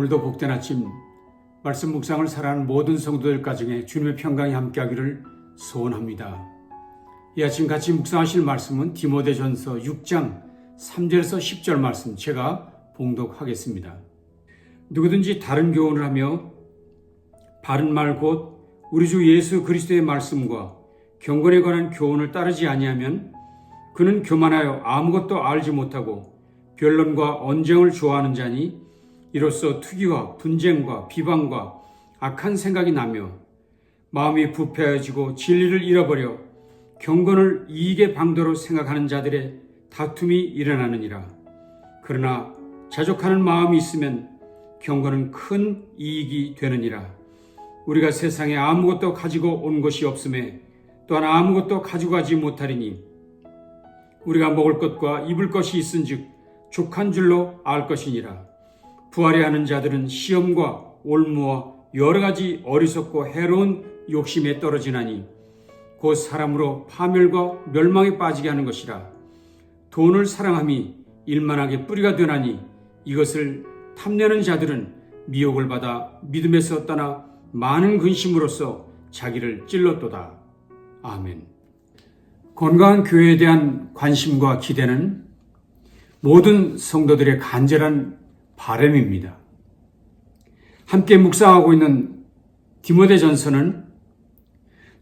오늘도 복된 아침 말씀 묵상을 사랑하는 모든 성도들 가정에 주님의 평강이 함께하기를 소원합니다. 이 아침 같이 묵상하실 말씀은 디모데전서 6장 3절에서 10절 말씀 제가 봉독하겠습니다. 누구든지 다른 교훈을 하며 바른 말 곧 우리 주 예수 그리스도의 말씀과 경건에 관한 교훈을 따르지 아니하면 그는 교만하여 아무것도 알지 못하고 변론과 언쟁을 좋아하는 자니 이로써 투기와 분쟁과 비방과 악한 생각이 나며 마음이 부패해지고 진리를 잃어버려 경건을 이익의 방도로 생각하는 자들의 다툼이 일어나느니라. 그러나 자족하는 마음이 있으면 경건은 큰 이익이 되느니라. 우리가 세상에 아무것도 가지고 온 것이 없음에 또한 아무것도 가지고 가지 못하리니 우리가 먹을 것과 입을 것이 있은즉 족한 줄로 알 것이니라. 부하려 하는 자들은 시험과 올무와 여러 가지 어리석고 해로운 욕심에 떨어지나니 곧 사람으로 파멸과 멸망에 빠지게 하는 것이라. 돈을 사랑함이 일만하게 뿌리가 되나니 이것을 탐내는 자들은 미혹을 받아 믿음에서 떠나 많은 근심으로써 자기를 찔렀도다. 아멘. 건강한 교회에 대한 관심과 기대는 모든 성도들의 간절한 바람입니다. 함께 묵상하고 있는 디모데전서는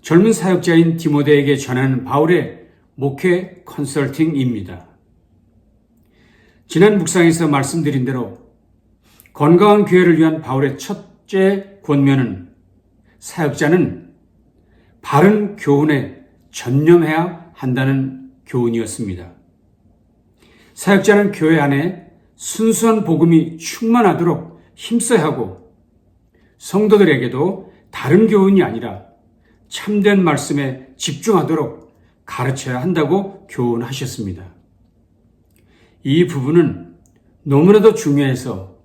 젊은 사역자인 디모데에게 전하는 바울의 목회 컨설팅입니다. 지난 묵상에서 말씀드린 대로 건강한 교회를 위한 바울의 첫째 권면은 사역자는 바른 교훈에 전념해야 한다는 교훈이었습니다. 사역자는 교회 안에 순수한 복음이 충만하도록 힘써야 하고 성도들에게도 다른 교훈이 아니라 참된 말씀에 집중하도록 가르쳐야 한다고 교훈하셨습니다. 이 부분은 너무나도 중요해서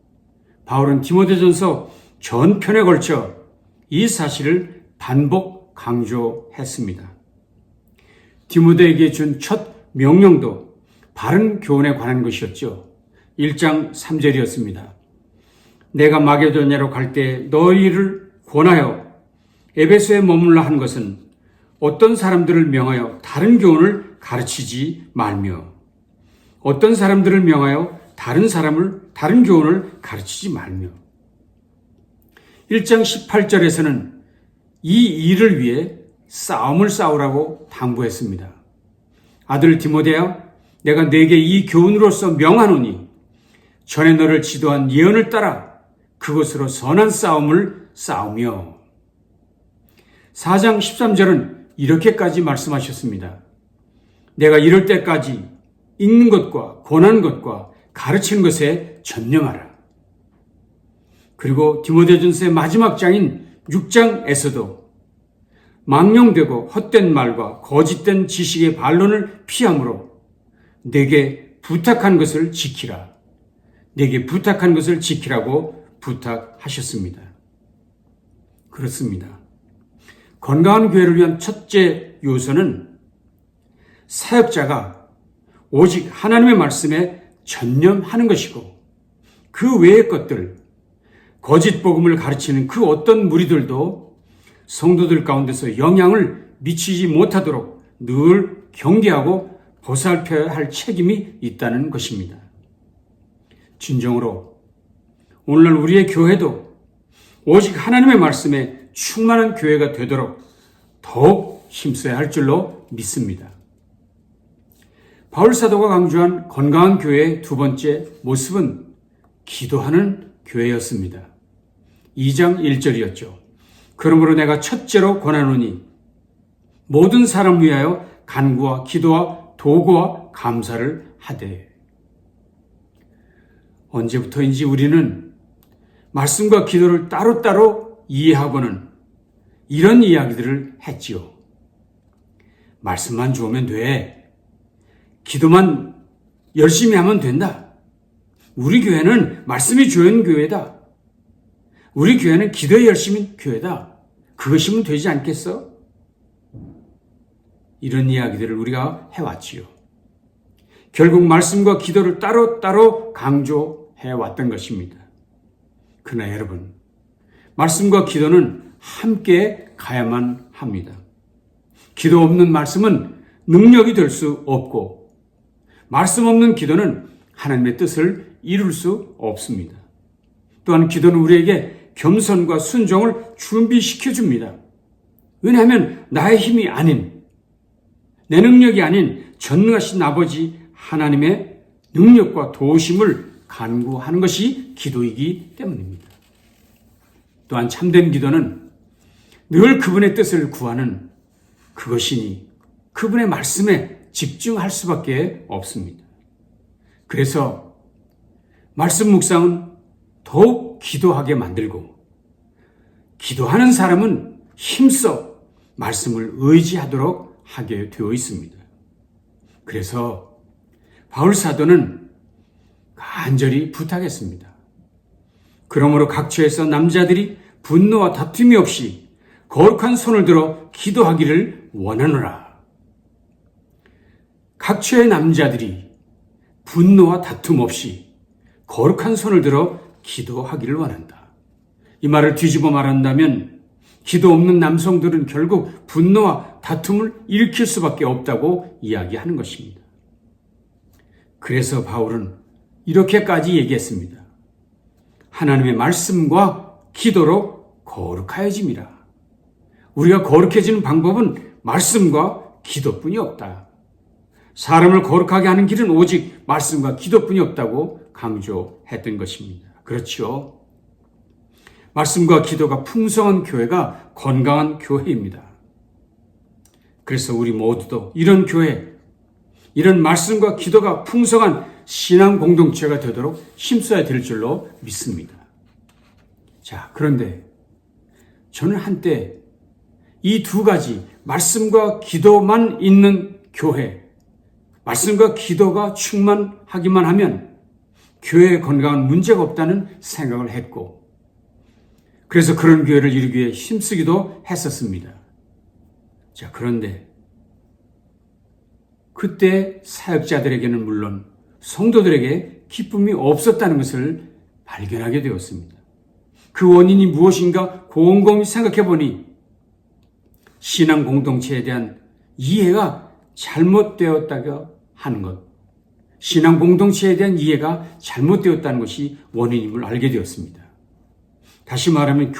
바울은 디모데전서 전편에 걸쳐 이 사실을 반복 강조했습니다. 디모데에게 준 첫 명령도 바른 교훈에 관한 것이었죠. 1장 3절이었습니다. 내가 마게도냐로 갈 때 너희를 권하여 에베소에 머물라 한 것은 어떤 사람들을 명하여 다른 교훈을 가르치지 말며 어떤 사람들을 명하여 다른 교훈을 가르치지 말며 1장 18절에서는 이 일을 위해 싸움을 싸우라고 당부했습니다. 아들 디모데야, 내가 네게 이 교훈으로서 명하노니 전에 너를 지도한 예언을 따라 그것으로 선한 싸움을 싸우며 4장 13절은 이렇게까지 말씀하셨습니다. 내가 이럴 때까지 읽는 것과 권하는 것과 가르치는 것에 전념하라. 그리고 디모데전서의 마지막 장인 6장에서도 망령되고 헛된 말과 거짓된 지식의 반론을 피함으로 내게 부탁한 것을 지키라. 내게 부탁한 것을 지키라고 부탁하셨습니다. 그렇습니다. 건강한 교회를 위한 첫째 요소는 사역자가 오직 하나님의 말씀에 전념하는 것이고 그 외의 것들, 거짓 복음을 가르치는 그 어떤 무리들도 성도들 가운데서 영향을 미치지 못하도록 늘 경계하고 보살펴야 할 책임이 있다는 것입니다. 진정으로 오늘날 우리의 교회도 오직 하나님의 말씀에 충만한 교회가 되도록 더욱 힘써야 할 줄로 믿습니다. 바울 사도가 강조한 건강한 교회의 두 번째 모습은 기도하는 교회였습니다. 2장 1절이었죠. 그러므로 내가 첫째로 권하노니 모든 사람을 위하여 간구와 기도와 도구와 감사를 하되. 언제부터인지 우리는 말씀과 기도를 따로따로 이해하고는 이런 이야기들을 했지요. 말씀만 좋으면 돼. 기도만 열심히 하면 된다. 우리 교회는 말씀이 좋은 교회다. 우리 교회는 기도에 열심인 교회다. 그것이면 되지 않겠어? 이런 이야기들을 우리가 해왔지요. 결국 말씀과 기도를 따로따로 강조해왔던 것입니다. 그러나 여러분, 말씀과 기도는 함께 가야만 합니다. 기도 없는 말씀은 능력이 될 수 없고, 말씀 없는 기도는 하나님의 뜻을 이룰 수 없습니다. 또한 기도는 우리에게 겸손과 순종을 준비시켜 줍니다. 왜냐하면 나의 힘이 아닌, 내 능력이 아닌 전능하신 아버지 하나님의 능력과 도우심을 간구하는 것이 기도이기 때문입니다. 또한 참된 기도는 늘 그분의 뜻을 구하는 그것이니 그분의 말씀에 집중할 수밖에 없습니다. 그래서 말씀 묵상은 더욱 기도하게 만들고, 기도하는 사람은 힘써 말씀을 의지하도록 하게 되어 있습니다. 그래서 바울 사도는 간절히 부탁했습니다. 그러므로 각처에서 남자들이 분노와 다툼이 없이 거룩한 손을 들어 기도하기를 원하노라. 각처의 남자들이 분노와 다툼 없이 거룩한 손을 들어 기도하기를 원한다. 이 말을 뒤집어 말한다면 기도 없는 남성들은 결국 분노와 다툼을 일으킬 수밖에 없다고 이야기하는 것입니다. 그래서 바울은 이렇게까지 얘기했습니다. 하나님의 말씀과 기도로 거룩하여짐이라. 우리가 거룩해지는 방법은 말씀과 기도뿐이 없다. 사람을 거룩하게 하는 길은 오직 말씀과 기도뿐이 없다고 강조했던 것입니다. 그렇죠? 말씀과 기도가 풍성한 교회가 건강한 교회입니다. 그래서 우리 모두도 이런 교회, 이런 말씀과 기도가 풍성한 신앙 공동체가 되도록 힘써야 될 줄로 믿습니다. 자, 그런데 저는 한때 이 두 가지, 말씀과 기도만 있는 교회, 말씀과 기도가 충만하기만 하면 교회의 건강은 문제가 없다는 생각을 했고, 그래서 그런 교회를 이루기 위해 힘쓰기도 했었습니다. 자, 그런데 그때 사역자들에게는 물론 성도들에게 기쁨이 없었다는 것을 발견하게 되었습니다. 그 원인이 무엇인가 곰곰이 생각해 보니 신앙 공동체에 대한 이해가 잘못되었다고 하는 것, 신앙 공동체에 대한 이해가 잘못되었다는 것이 원인임을 알게 되었습니다. 다시 말하면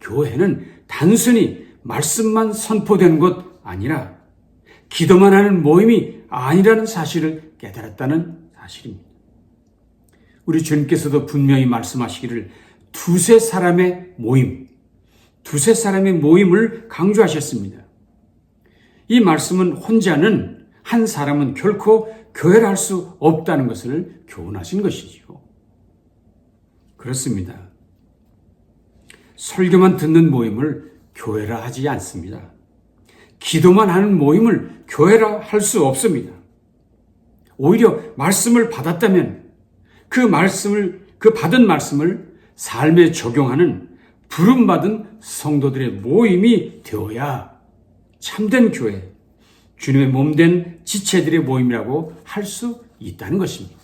교회는 단순히 말씀만 선포되는 것 아니라 기도만 하는 모임이 아니라는 사실을 깨달았다는 사실입니다. 우리 주님께서도 분명히 말씀하시기를 두세 사람의 모임을 강조하셨습니다. 이 말씀은 혼자는 한 사람은 결코 교회를 할 수 없다는 것을 교훈하신 것이지요. 그렇습니다. 설교만 듣는 모임을 교회라 하지 않습니다. 기도만 하는 모임을 교회라 할 수 없습니다. 오히려 말씀을 받았다면 그 받은 말씀을 삶에 적용하는 부름받은 성도들의 모임이 되어야 참된 교회, 주님의 몸된 지체들의 모임이라고 할 수 있다는 것입니다.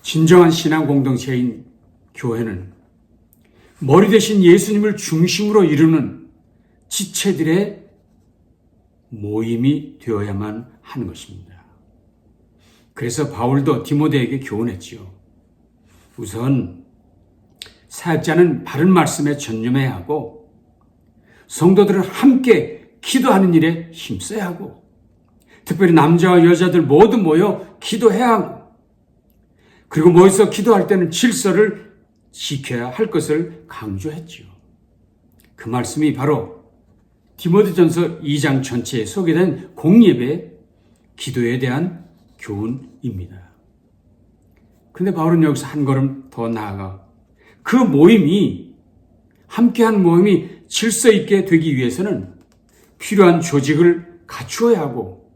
진정한 신앙 공동체인 교회는 머리 대신 예수님을 중심으로 이루는 지체들의 모임이 되어야만 하는 것입니다. 그래서 바울도 디모데에게 교훈했지요. 우선 사역자는 바른 말씀에 전념해야 하고 성도들은 함께 기도하는 일에 힘써야 하고 특별히 남자와 여자들 모두 모여 기도해야 하고 그리고 모여서 기도할 때는 질서를 지켜야 할 것을 강조했지요. 그 말씀이 바로 디모데전서 2장 전체에 소개된 공예배 기도에 대한 교훈입니다. 근데 바울은 여기서 한 걸음 더 나아가 그 모임이 함께한 모임이 질서 있게 되기 위해서는 필요한 조직을 갖추어야 하고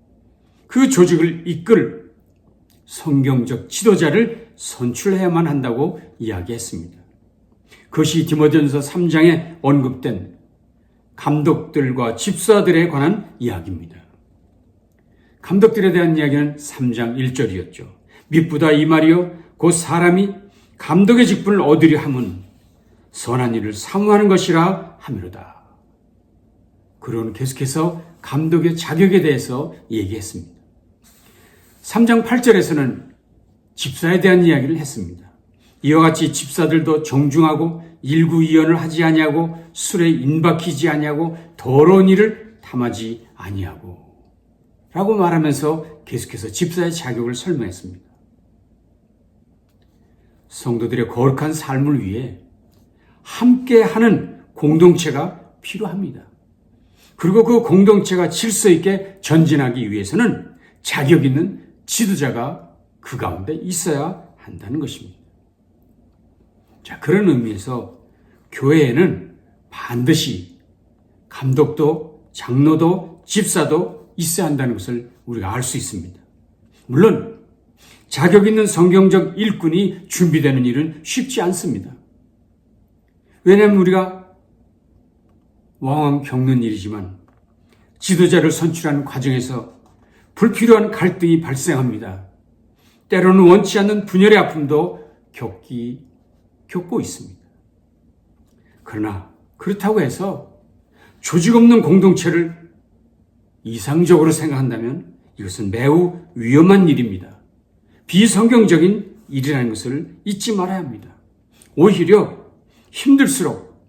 그 조직을 이끌 성경적 지도자를 선출해야만 한다고 이야기했습니다. 그것이 디모데전서 3장에 언급된 감독들과 집사들에 관한 이야기입니다. 감독들에 대한 이야기는 3장 1절이었죠. 미쁘다 이 말이요 곧 사람이 감독의 직분을 얻으려 함은 선한 일을 사모하는 것이라 하미로다. 그러는 계속해서 감독의 자격에 대해서 얘기했습니다. 3장 8절에서는 집사에 대한 이야기를 했습니다. 이와 같이 집사들도 정중하고 일구이연을 하지 아니하고 술에 인박히지 아니하고 더러운 일을 탐하지 아니하고 라고 말하면서 계속해서 집사의 자격을 설명했습니다. 성도들의 거룩한 삶을 위해 함께하는 공동체가 필요합니다. 그리고 그 공동체가 질서 있게 전진하기 위해서는 자격 있는 지도자가 그 가운데 있어야 한다는 것입니다. 자, 그런 의미에서 교회에는 반드시 감독도 장로도 집사도 있어야 한다는 것을 우리가 알 수 있습니다. 물론 자격 있는 성경적 일꾼이 준비되는 일은 쉽지 않습니다. 왜냐하면 우리가 왕왕 겪는 일이지만 지도자를 선출하는 과정에서 불필요한 갈등이 발생합니다. 때로는 원치 않는 분열의 아픔도 겪고 있습니다. 그러나 그렇다고 해서 조직 없는 공동체를 이상적으로 생각한다면 이것은 매우 위험한 일입니다. 비성경적인 일이라는 것을 잊지 말아야 합니다. 오히려 힘들수록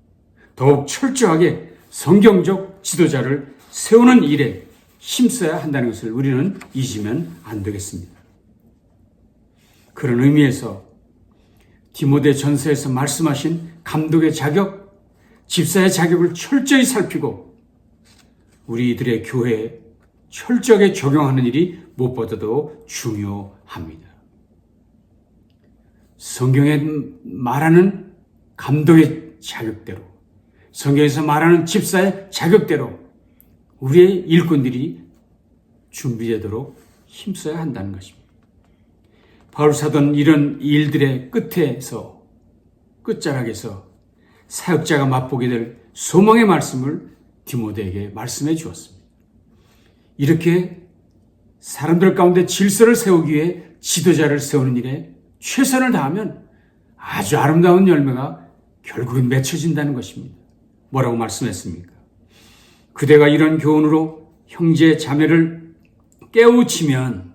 더욱 철저하게 성경적 지도자를 세우는 일에 힘써야 한다는 것을 우리는 잊으면 안 되겠습니다. 그런 의미에서 디모데 전서에서 말씀하신 감독의 자격, 집사의 자격을 철저히 살피고 우리들의 교회에 철저하게 적용하는 일이 무엇보다도 중요합니다. 성경에 말하는 감독의 자격대로, 성경에서 말하는 집사의 자격대로 우리의 일꾼들이 준비되도록 힘써야 한다는 것입니다. 바울 사도는 이런 일들의 끝자락에서 사역자가 맛보게 될 소망의 말씀을 디모데에게 말씀해 주었습니다. 이렇게 사람들 가운데 질서를 세우기 위해 지도자를 세우는 일에 최선을 다하면 아주 아름다운 열매가 결국은 맺혀진다는 것입니다. 뭐라고 말씀했습니까? 그대가 이런 교훈으로 형제 자매를 깨우치면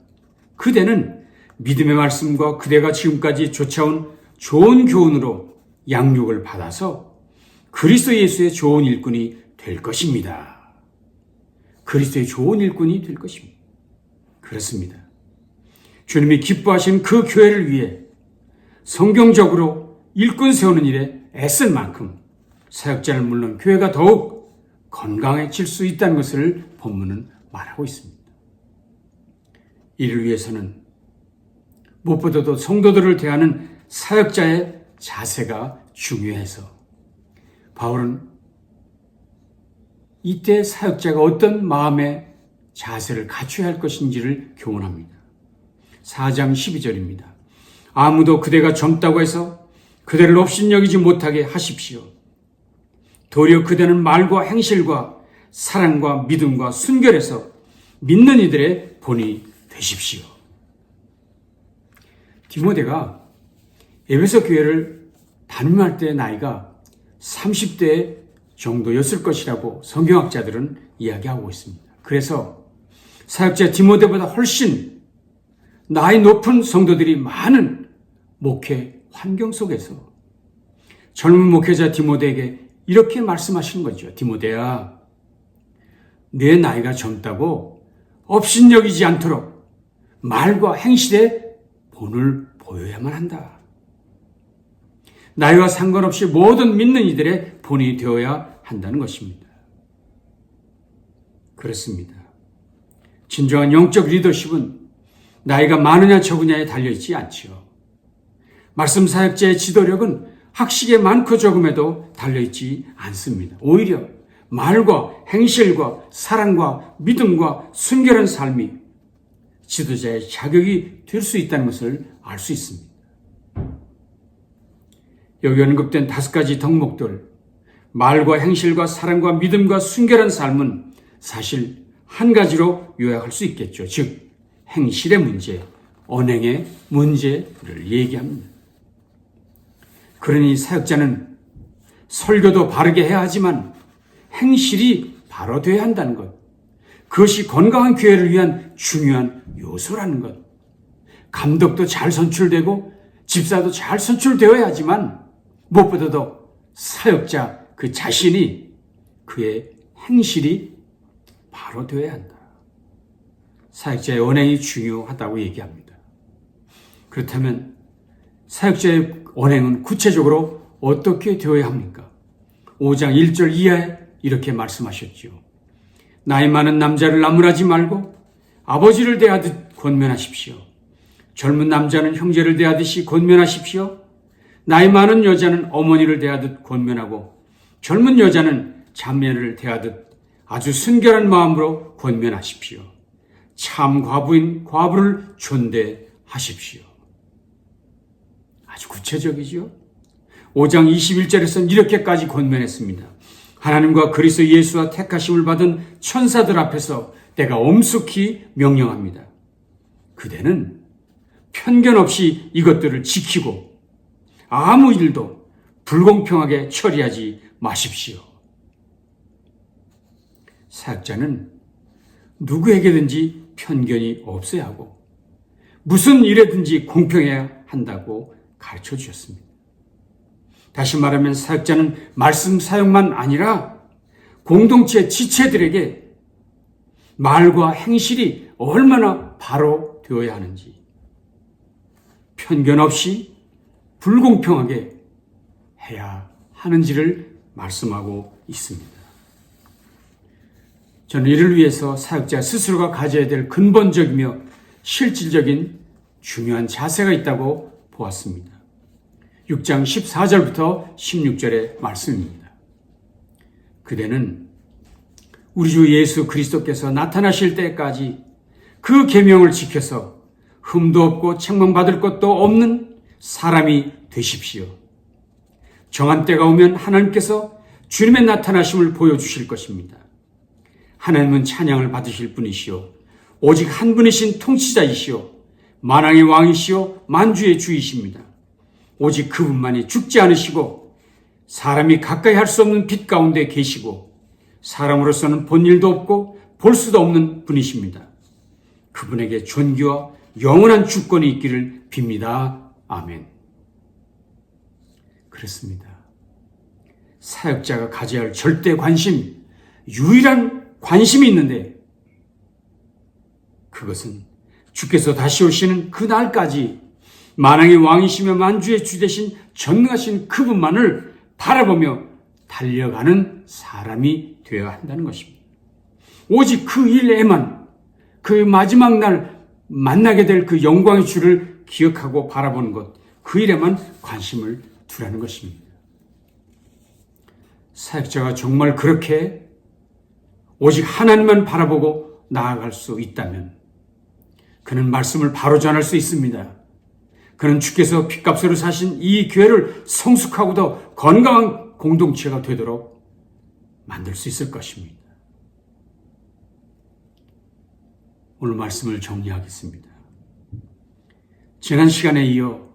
그대는 믿음의 말씀과 그대가 지금까지 쫓아온 좋은 교훈으로 양육을 받아서 그리스도 예수의 좋은 일꾼이 될 것입니다. 그리스도의 좋은 일꾼이 될 것입니다. 그렇습니다. 주님이 기뻐하신 그 교회를 위해 성경적으로 일꾼 세우는 일에 애쓴 만큼 사역자는 물론 교회가 더욱 건강해질 수 있다는 것을 본문은 말하고 있습니다. 이를 위해서는 무엇보다도 성도들을 대하는 사역자의 자세가 중요해서 바울은 이때 사역자가 어떤 마음의 자세를 갖춰야 할 것인지를 교훈합니다. 4장 12절입니다. 아무도 그대가 젊다고 해서 그대를 업신여기지 못하게 하십시오. 도리어 그대는 말과 행실과 사랑과 믿음과 순결에서 믿는 이들의 본이 되십시오. 디모데가 에베소 교회를 담임할 때의 나이가 30대 정도였을 것이라고 성경학자들은 이야기하고 있습니다. 그래서 사역자 디모데보다 훨씬 나이 높은 성도들이 많은 목회 환경 속에서 젊은 목회자 디모데에게 이렇게 말씀하시는 거죠. 디모데야, 내 나이가 젊다고 업신여기지 않도록 말과 행실에 본을 보여야만 한다. 나이와 상관없이 모든 믿는 이들의 본이 되어야 한다는 것입니다. 그렇습니다. 진정한 영적 리더십은 나이가 많으냐 적으냐에 달려있지 않지요. 말씀 사역자의 지도력은 학식에 많고 적음에도 달려있지 않습니다. 오히려 말과 행실과 사랑과 믿음과 순결한 삶이 지도자의 자격이 될 수 있다는 것을 알 수 있습니다. 여기 언급된 5가지 덕목들, 말과 행실과 사랑과 믿음과 순결한 삶은 사실 한 가지로 요약할 수 있겠죠. 즉 행실의 문제, 언행의 문제를 얘기합니다. 그러니 사역자는 설교도 바르게 해야 하지만 행실이 바로 되어야 한다는 것. 그것이 건강한 교회를 위한 중요한 요소라는 것. 감독도 잘 선출되고 집사도 잘 선출되어야 하지만 무엇보다도 사역자 그 자신이 그의 행실이 바로 되어야 한다. 사역자의 언행이 중요하다고 얘기합니다. 그렇다면 사역자의 언행은 구체적으로 어떻게 되어야 합니까? 5장 1절 이하에 이렇게 말씀하셨죠. 나이 많은 남자를 나무라지 말고 아버지를 대하듯 권면하십시오. 젊은 남자는 형제를 대하듯이 권면하십시오. 나이 많은 여자는 어머니를 대하듯 권면하고 젊은 여자는 자매를 대하듯 아주 순결한 마음으로 권면하십시오. 참 과부인 과부를 존대하십시오. 아주 구체적이죠. 5장 21절에서는 이렇게까지 권면했습니다. 하나님과 그리스도 예수와 택하심을 받은 천사들 앞에서 내가 엄숙히 명령합니다. 그대는 편견 없이 이것들을 지키고 아무 일도 불공평하게 처리하지 마십시오. 사역자는 누구에게든지 편견이 없어야 하고 무슨 일에든지 공평해야 한다고 가르쳐 주셨습니다. 다시 말하면 사역자는 말씀 사용만 아니라 공동체 지체들에게 말과 행실이 얼마나 바로 되어야 하는지 편견 없이 불공평하게 해야 하는지를 말씀하고 있습니다. 저는 이를 위해서 사역자 스스로가 가져야 될 근본적이며 실질적인 중요한 자세가 있다고 보았습니다. 6장 14절부터 16절의 말씀입니다. 그대는 우리 주 예수 그리스도께서 나타나실 때까지 그 계명을 지켜서 흠도 없고 책망받을 것도 없는 사람이 되십시오. 정한 때가 오면 하나님께서 주님의 나타나심을 보여주실 것입니다. 하나님은 찬양을 받으실 분이시오. 오직 한 분이신 통치자이시오. 만왕의 왕이시오. 만주의 주이십니다. 오직 그분만이 죽지 않으시고 사람이 가까이 할 수 없는 빛 가운데 계시고 사람으로서는 본 일도 없고 볼 수도 없는 분이십니다. 그분에게 존귀와 영원한 주권이 있기를 빕니다. 아멘. 그렇습니다. 사역자가 가져야 할 절대 관심, 유일한 관심이 있는데 그것은 주께서 다시 오시는 그 날까지 만왕의 왕이시며 만주의 주 되신 전능하신 그분만을 바라보며 달려가는 사람이 되어야 한다는 것입니다. 오직 그 일에만 그 마지막 날 만나게 될 그 영광의 주를 기억하고 바라보는 것, 그 일에만 관심을 두라는 것입니다. 사역자가 정말 그렇게 오직 하나님만 바라보고 나아갈 수 있다면 그는 말씀을 바로 전할 수 있습니다. 그는 주께서 핏값으로 사신 이 교회를 성숙하고도 건강한 공동체가 되도록 만들 수 있을 것입니다. 오늘 말씀을 정리하겠습니다. 지난 시간에 이어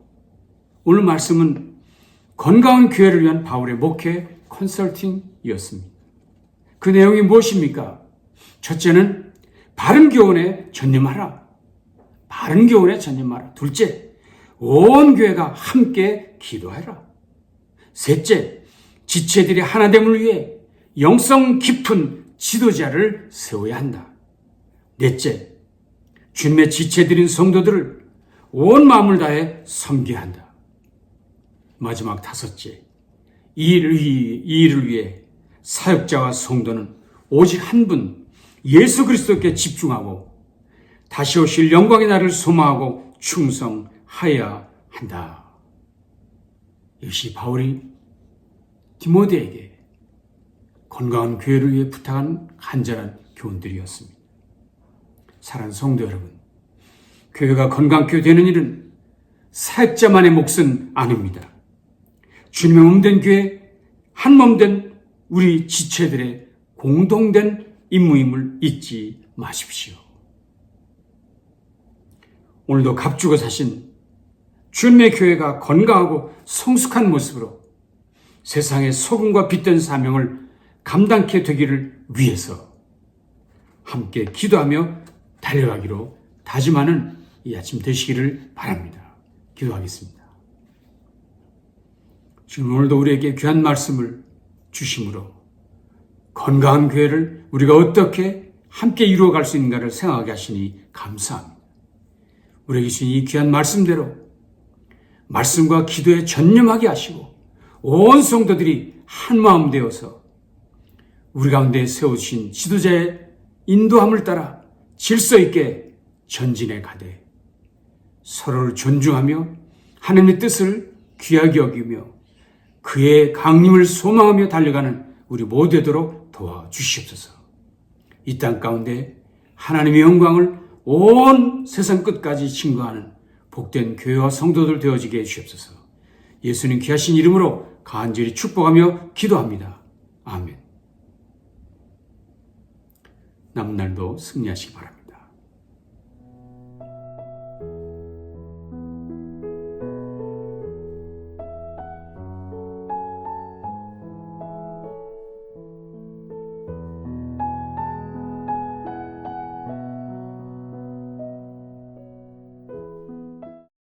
오늘 말씀은 건강한 교회를 위한 바울의 목회 컨설팅이었습니다. 그 내용이 무엇입니까? 첫째는 바른 교훈에 전념하라. 바른 교훈에 전념하라. 둘째, 온 교회가 함께 기도하라. 셋째, 지체들이 하나됨을 위해 영성 깊은 지도자를 세워야 한다. 넷째, 주님의 지체들인 성도들을 온 마음을 다해 섬겨야 한다. 마지막 다섯째, 이 일을 위해 사역자와 성도는 오직 한 분 예수 그리스도께 집중하고 다시 오실 영광의 날을 소망하고 충성하여야 한다. 역시 바울이 디모데에게 건강한 교회를 위해 부탁한 간절한 교훈들이었습니다. 사랑하는 성도 여러분, 교회가 건강하게 되는 일은 사역자만의 몫은 아닙니다. 주님의 몸된 교회, 한 몸된 우리 지체들의 공동된 임무임을 잊지 마십시오. 오늘도 값주고 사신 주님의 교회가 건강하고 성숙한 모습으로 세상의 소금과 빛된 사명을 감당케 되기를 위해서 함께 기도하며 달려가기로 다짐하는 이 아침 되시기를 바랍니다. 기도하겠습니다. 주님, 오늘도 우리에게 귀한 말씀을 주심으로 건강한 교회를 우리가 어떻게 함께 이루어갈 수 있는가를 생각하게 하시니 감사합니다. 우리에게 주신 이 귀한 말씀대로 말씀과 기도에 전념하게 하시고 온 성도들이 한마음 되어서 우리 가운데 세워주신 지도자의 인도함을 따라 질서 있게 전진해 가되 서로를 존중하며 하나님의 뜻을 귀하게 여기며 그의 강림을 소망하며 달려가는 우리 모두 되도록 도와주시옵소서. 이 땅 가운데 하나님의 영광을 온 세상 끝까지 증거하는 복된 교회와 성도들 되어지게 해주시옵소서. 예수님 귀하신 이름으로 간절히 축복하며 기도합니다. 아멘. 남은 날도 승리하시기 바랍니다.